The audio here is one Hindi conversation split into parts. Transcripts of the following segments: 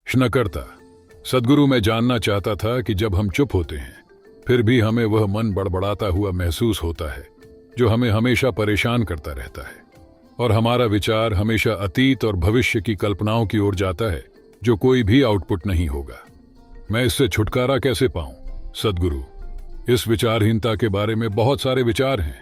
शनकरता। सद्गुरु, मैं जानना चाहता था कि जब हम चुप होते हैं फिर भी हमें वह मन बड़बड़ाता हुआ महसूस होता है जो हमें हमेशा परेशान करता रहता है, और हमारा विचार हमेशा अतीत और भविष्य की कल्पनाओं की ओर जाता है जो कोई भी आउटपुट नहीं होगा। मैं इससे छुटकारा कैसे पाऊं? सद्गुरु, इस विचारहीनता के बारे में बहुत सारे विचार हैं।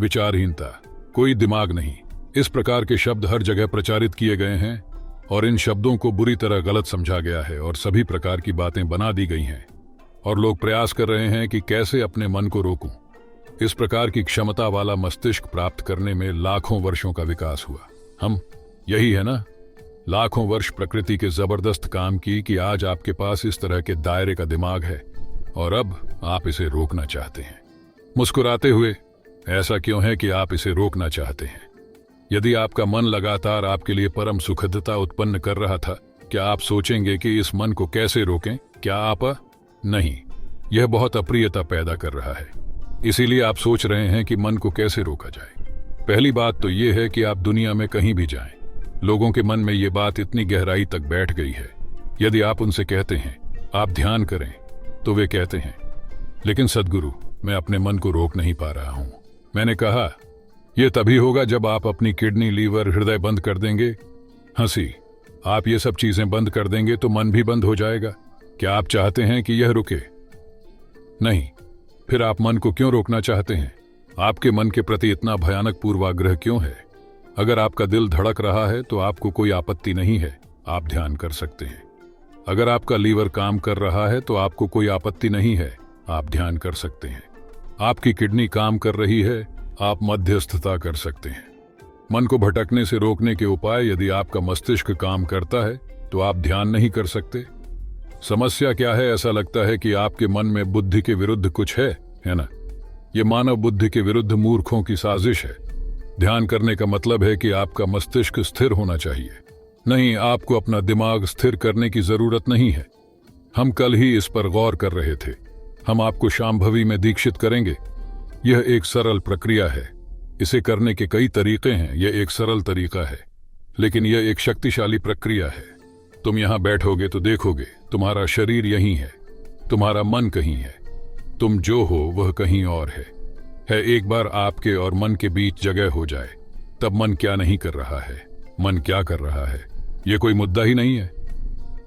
विचारहीनता, कोई दिमाग नहीं, इस प्रकार के शब्द हर जगह प्रचारित किए गए हैं और इन शब्दों को बुरी तरह गलत समझा गया है और सभी प्रकार की बातें बना दी गई हैं और लोग प्रयास कर रहे हैं कि कैसे अपने मन को रोकूं। इस प्रकार की क्षमता वाला मस्तिष्क प्राप्त करने में लाखों वर्षों का विकास हुआ। हम यही है ना, लाखों वर्ष प्रकृति के जबरदस्त काम की कि आज आपके पास इस तरह के दायरे का दिमाग है और अब आप इसे रोकना चाहते हैं। मुस्कुराते हुए, ऐसा क्यों है कि आप इसे रोकना चाहते हैं? यदि आपका मन लगातार आपके लिए परम सुखदता उत्पन्न कर रहा था, क्या आप सोचेंगे कि इस मन को कैसे रोकें? क्या आप नहीं, यह बहुत अप्रियता पैदा कर रहा है, इसीलिए आप सोच रहे हैं कि मन को कैसे रोका जाए। पहली बात तो यह है कि आप दुनिया में कहीं भी जाएं, लोगों के मन में यह बात इतनी गहराई तक बैठ गई है, यदि आप उनसे कहते हैं आप ध्यान करें तो वे कहते हैं लेकिन सद्गुरु, मैं अपने मन को रोक नहीं पा रहा हूं। मैंने कहा यह तभी होगा जब आप अपनी किडनी, लीवर, हृदय बंद कर देंगे। हंसी, आप ये सब चीजें बंद कर देंगे तो मन भी बंद हो जाएगा। क्या आप चाहते हैं कि यह रुके? नहीं। फिर आप मन को क्यों रोकना चाहते हैं? आपके मन के प्रति इतना भयानक पूर्वाग्रह क्यों है? अगर आपका दिल धड़क रहा है तो आपको कोई आपत्ति नहीं है, आप ध्यान कर सकते हैं। अगर आपका लीवर काम कर रहा है तो आपको कोई आपत्ति नहीं है, आप ध्यान कर सकते हैं। आपकी किडनी काम कर रही है, आप मध्यस्थता कर सकते हैं। मन को भटकने से रोकने के उपाय, यदि आपका मस्तिष्क काम करता है तो आप ध्यान नहीं कर सकते। समस्या क्या है? ऐसा लगता है कि आपके मन में बुद्धि के विरुद्ध कुछ है ना? यह मानव बुद्धि के विरुद्ध मूर्खों की साजिश है। ध्यान करने का मतलब है कि आपका मस्तिष्क स्थिर होना चाहिए। नहीं, आपको अपना दिमाग स्थिर करने की जरूरत नहीं है। हम कल ही इस पर गौर कर रहे थे। हम आपको शांभवी में दीक्षित करेंगे। यह एक सरल प्रक्रिया है, इसे करने के कई तरीके हैं। यह एक सरल तरीका है लेकिन यह एक शक्तिशाली प्रक्रिया है। तुम यहां बैठोगे तो देखोगे तुम्हारा शरीर यहीं है, तुम्हारा मन कहीं है, तुम जो हो वह कहीं और है। एक बार आपके और मन के बीच जगह हो जाए तब मन क्या नहीं कर रहा है, मन क्या कर रहा है, यह कोई मुद्दा ही नहीं है।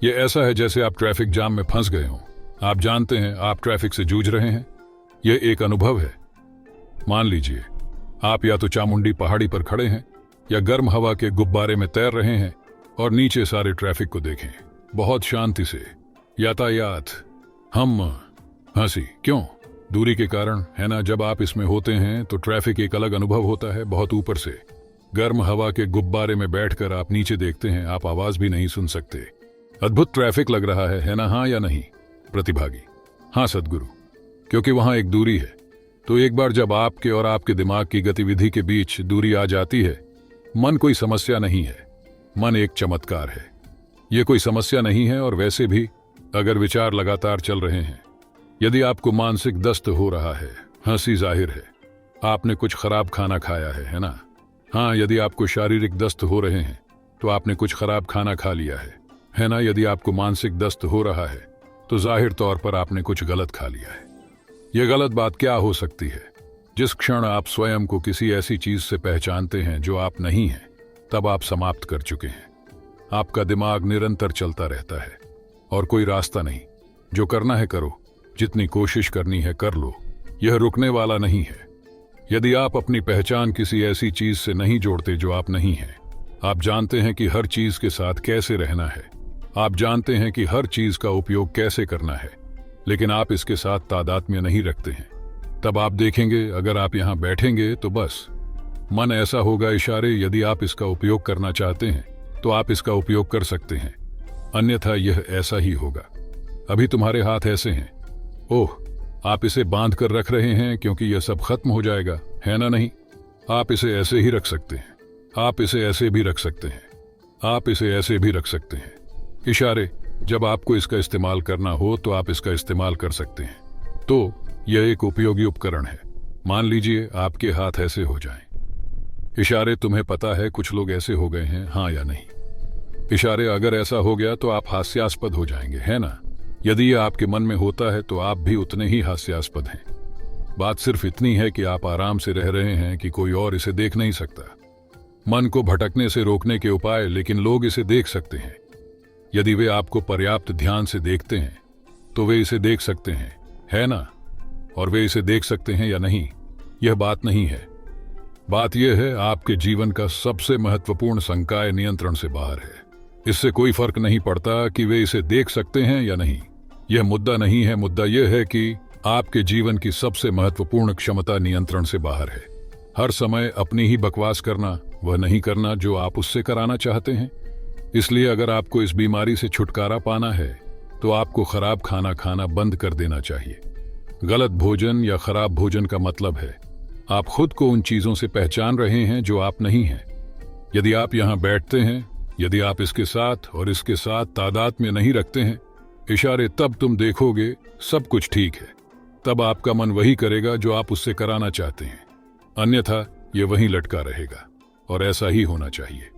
यह ऐसा है जैसे आप ट्रैफिक जाम में फंस गए हों। आप जानते हैं आप ट्रैफिक से जूझ रहे हैं। यह एक अनुभव है। मान लीजिए आप या तो चामुंडी पहाड़ी पर खड़े हैं या गर्म हवा के गुब्बारे में तैर रहे हैं और नीचे सारे ट्रैफिक को देखें, बहुत शांति से यातायात। हम हंसी, क्यों? दूरी के कारण, है ना? जब आप इसमें होते हैं तो ट्रैफिक एक अलग अनुभव होता है, बहुत ऊपर से। गर्म हवा के गुब्बारे में बैठकर आप नीचे देखते हैं, आप आवाज भी नहीं सुन सकते। अद्भुत ट्रैफिक लग रहा है ना? हाँ या नहीं? प्रतिभागी, हाँ सद्गुरु, क्योंकि वहां एक दूरी है। तो एक बार जब आपके और आपके दिमाग की गतिविधि के बीच दूरी आ जाती है, मन कोई समस्या नहीं है, मन एक चमत्कार है। यह कोई समस्या नहीं है। और वैसे भी अगर विचार लगातार चल रहे हैं, यदि आपको मानसिक दस्त हो रहा है, हंसी, जाहिर है आपने कुछ खराब खाना खाया है ना? हाँ, यदि आपको शारीरिक दस्त हो रहे हैं तो आपने कुछ खराब खाना खा लिया है ना? यदि आपको मानसिक दस्त हो रहा है तो जाहिर तौर पर आपने कुछ गलत खा लिया है। यह गलत बात क्या हो सकती है? जिस क्षण आप स्वयं को किसी ऐसी चीज से पहचानते हैं जो आप नहीं हैं, तब आप समाप्त कर चुके हैं। आपका दिमाग निरंतर चलता रहता है और कोई रास्ता नहीं। जो करना है करो, जितनी कोशिश करनी है कर लो, यह रुकने वाला नहीं है। यदि आप अपनी पहचान किसी ऐसी चीज से नहीं जोड़ते जो आप नहीं हैं, आप जानते हैं कि हर चीज के साथ कैसे रहना है, आप जानते हैं कि हर चीज का उपयोग कैसे करना है, लेकिन आप इसके साथ तादात्म्य नहीं रखते हैं, तब आप देखेंगे अगर आप यहां बैठेंगे तो बस मन ऐसा होगा इशारे। यदि आप इसका उपयोग करना चाहते हैं तो आप इसका उपयोग कर सकते हैं, अन्यथा यह ऐसा ही होगा। अभी तुम्हारे हाथ ऐसे हैं, ओह, आप इसे बांध कर रख रहे हैं क्योंकि यह सब खत्म हो जाएगा, है ना? नहीं, आप इसे ऐसे ही रख सकते हैं, आप इसे ऐसे भी रख सकते हैं, आप इसे ऐसे भी रख सकते हैं। इशारे, जब आपको इसका इस्तेमाल करना हो तो आप इसका इस्तेमाल कर सकते हैं। तो यह एक उपयोगी उपकरण है। मान लीजिए आपके हाथ ऐसे हो जाएं। इशारे, तुम्हें पता है कुछ लोग ऐसे हो गए हैं, हाँ या नहीं? इशारे अगर ऐसा हो गया तो आप हास्यास्पद हो जाएंगे, है ना? यदि यह आपके मन में होता है तो आप भी उतने ही हास्यास्पद हैं। बात सिर्फ इतनी है कि आप आराम से रह रहे हैं कि कोई और इसे देख नहीं सकता। मन को भटकने से रोकने के उपाय, लेकिन लोग इसे देख सकते हैं। यदि वे आपको पर्याप्त ध्यान से देखते हैं तो वे इसे देख सकते हैं, है ना? और वे इसे देख सकते हैं या नहीं, यह बात नहीं है। बात यह है आपके जीवन का सबसे महत्वपूर्ण संकाय नियंत्रण से बाहर है। इससे कोई फर्क नहीं पड़ता कि वे इसे देख सकते हैं या नहीं। यह मुद्दा नहीं है। मुद्दा यह है कि आपके जीवन की सबसे महत्वपूर्ण क्षमता नियंत्रण से बाहर है। हर समय अपनी ही बकवास करना, वह नहीं करना जो आप उससे कराना चाहते हैं। इसलिए अगर आपको इस बीमारी से छुटकारा पाना है तो आपको खराब खाना खाना बंद कर देना चाहिए। गलत भोजन या खराब भोजन का मतलब है आप खुद को उन चीजों से पहचान रहे हैं जो आप नहीं हैं। यदि आप यहां बैठते हैं, यदि आप इसके साथ और इसके साथ तादाद में नहीं रखते हैं इशारे, तब तुम देखोगे सब कुछ ठीक है। तब आपका मन वही करेगा जो आप उससे कराना चाहते हैं, अन्यथा यह वहीं लटका रहेगा। और ऐसा ही होना चाहिए।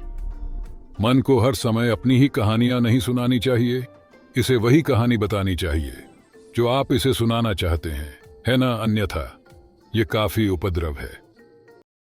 मन को हर समय अपनी ही कहानियां नहीं सुनानी चाहिए, इसे वही कहानी बतानी चाहिए जो आप इसे सुनाना चाहते हैं, है ना? अन्यथा ये काफी उपद्रव है।